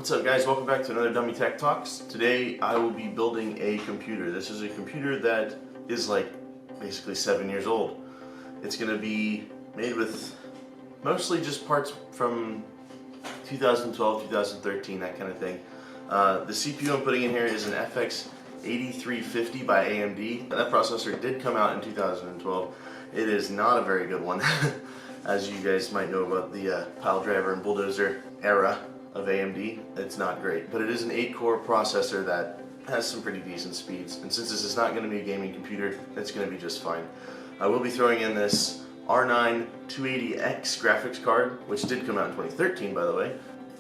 What's up guys, welcome back to another Dummy Tech Talks. Today I will be building a computer. This is a computer that is like basically 7 years old. It's going to be made with mostly just parts from 2012, 2013, that kind of thing. The CPU I'm putting in here is an FX 8350 by AMD. That processor did come out in 2012. It is not a very good one. As you guys might know about the pile driver and bulldozer era of AMD, it's not great. But it is an 8-core processor that has some pretty decent speeds. And since this is not going to be a gaming computer, it's going to be just fine. I will be throwing in this R9 280X graphics card, which did come out in 2013 by the way.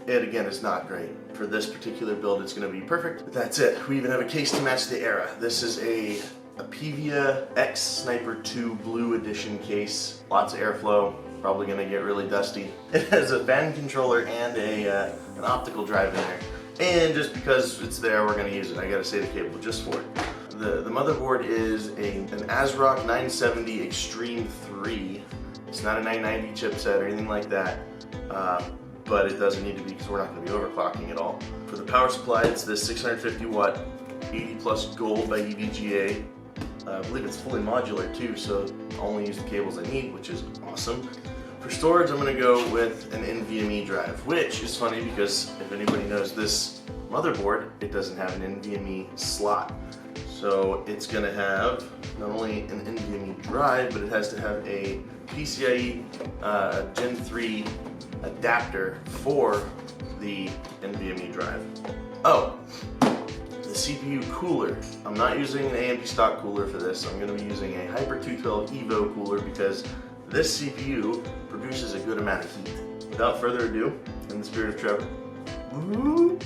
It again is not great. For this particular build it's going to be perfect. But that's it. We even have a case to match the era. This is a EVGA X Sniper 2 Blue Edition case. Lots of airflow. Probably going to get really dusty. It has a fan controller and an optical drive in there. And just because it's there, we're going to use it. I got to save the cable just for it. The motherboard is an ASRock 970 Extreme 3. It's not a 990 chipset or anything like that. But it doesn't need to be because we're not going to be overclocking at all. For the power supply, it's this 650 watt 80 plus gold by EVGA. I believe it's fully modular too, so I'll only use the cables I need, which is awesome. For storage, I'm going to go with an NVMe drive, which is funny because if anybody knows this motherboard, it doesn't have an NVMe slot. So it's going to have not only an NVMe drive, but it has to have a PCIe Gen 3 adapter for the NVMe drive. Oh, the CPU cooler. I'm not using an AMD stock cooler for this. I'm going to be using a Hyper 212 Evo cooler because this CPU produces a good amount of heat. Without further ado, in the spirit of Trevor, woo!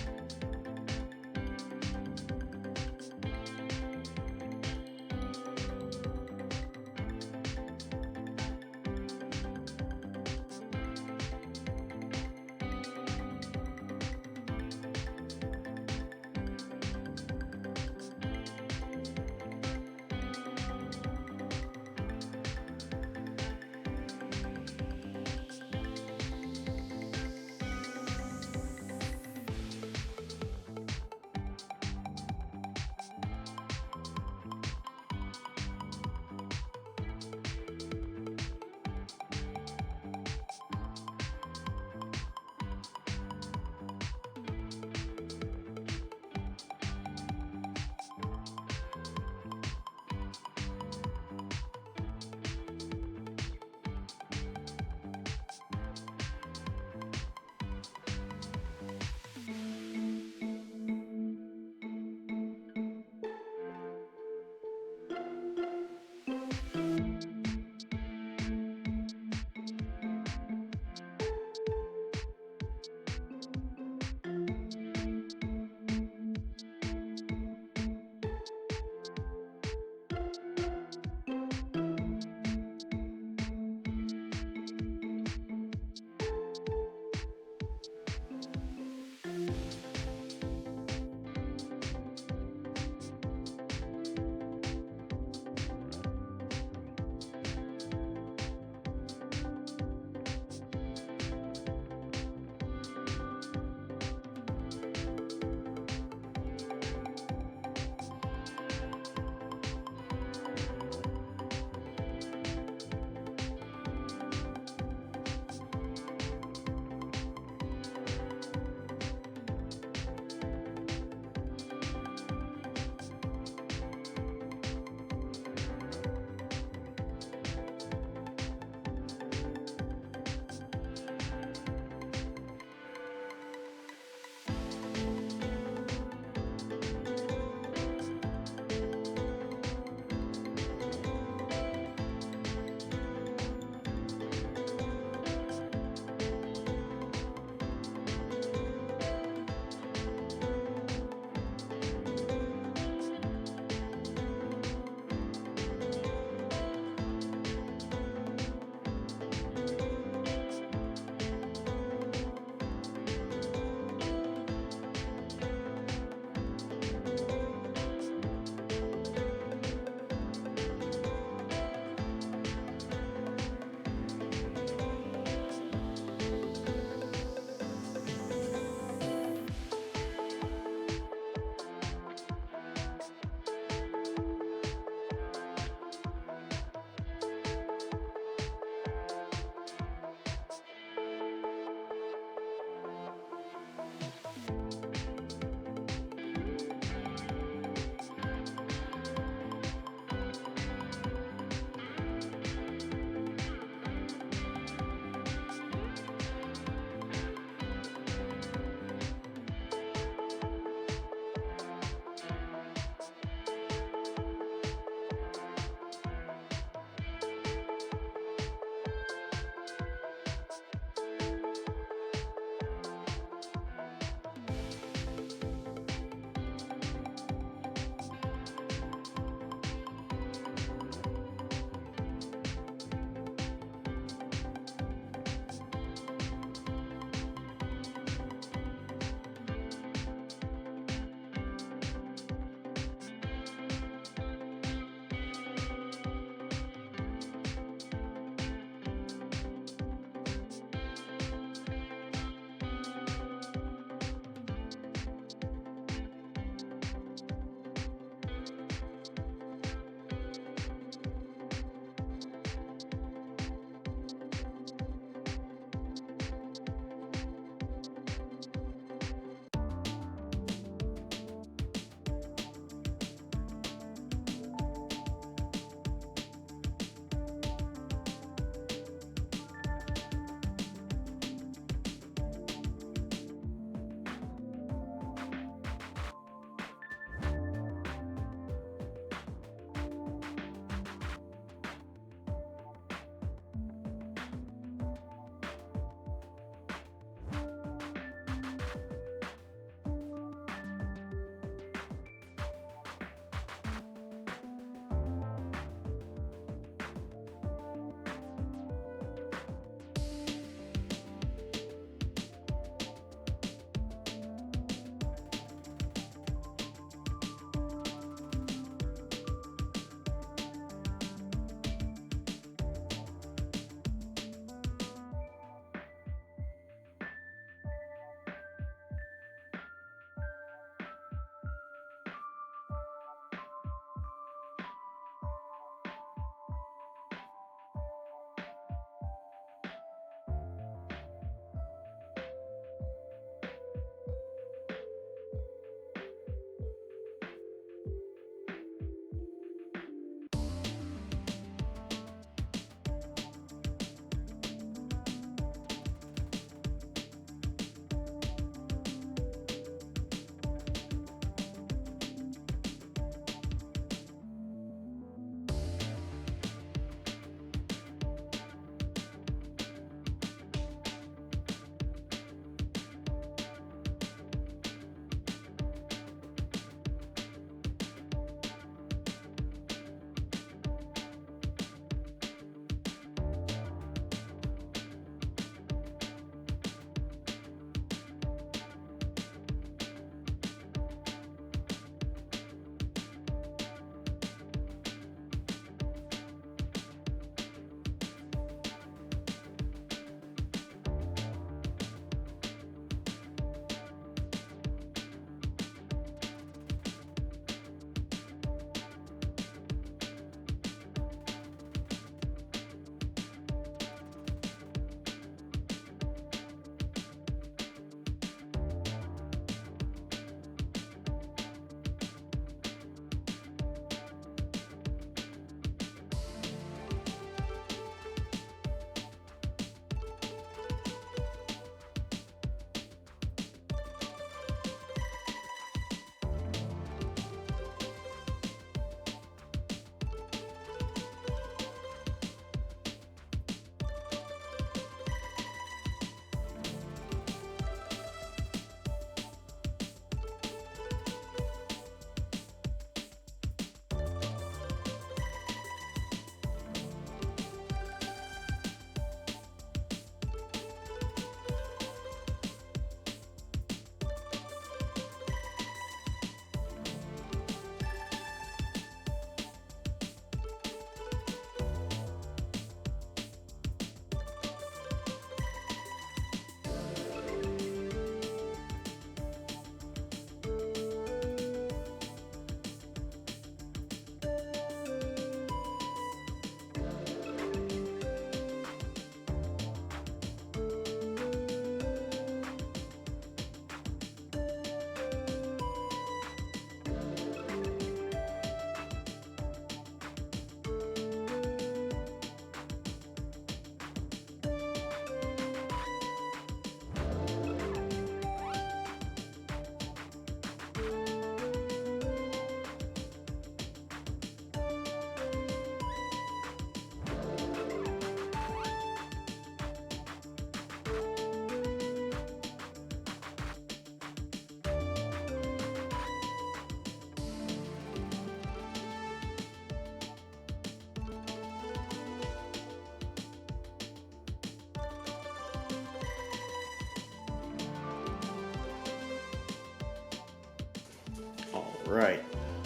Right,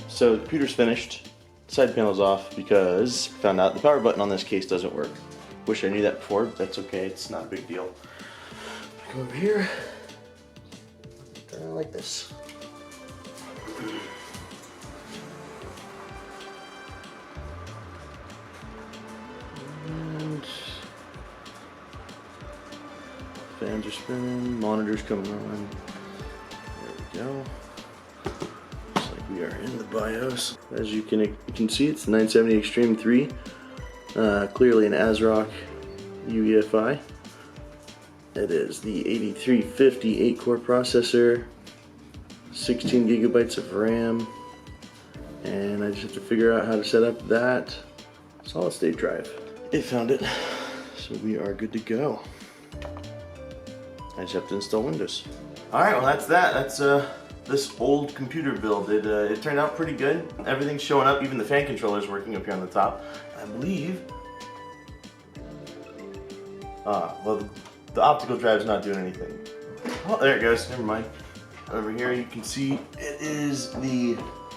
so the computer's finished. Side panel's off because I found out the power button on this case doesn't work. Wish I knew that before, but that's okay, it's not a big deal. Go over here, turn it like this. And fans are spinning, monitors coming on. There we go. We are in the BIOS. As you can see, it's the 970 Extreme 3. Clearly an ASRock UEFI. It is the 8350 8-core processor, 16 gigabytes of RAM, and I just have to figure out how to set up that solid state drive. It found it, so we are good to go. I just have to install Windows. All right, well that's that. That's this old computer build. It turned out pretty good. Everything's showing up, even the fan controller's working up here on the top. I believe, well, the optical drive's not doing anything. Oh, there it goes, never mind. Over here you can see it is the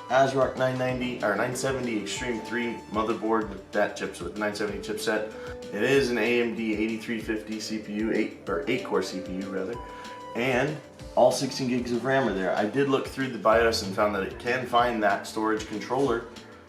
ASRock 970 Extreme 3 motherboard with that chipset, with the 970 chipset. It is an AMD 8350 CPU, 8-core CPU rather, and all 16 gigs of RAM are there. I did look through the BIOS and found that it can find that storage controller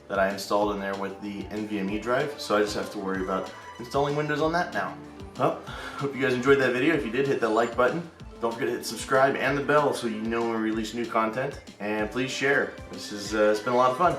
that I installed in there with the NVMe drive, so I just have to worry about installing Windows on that now. Well, hope you guys enjoyed that video. If you did, hit that like button. Don't forget to hit subscribe and the bell so you know when we release new content. And please share. This is, it's been a lot of fun.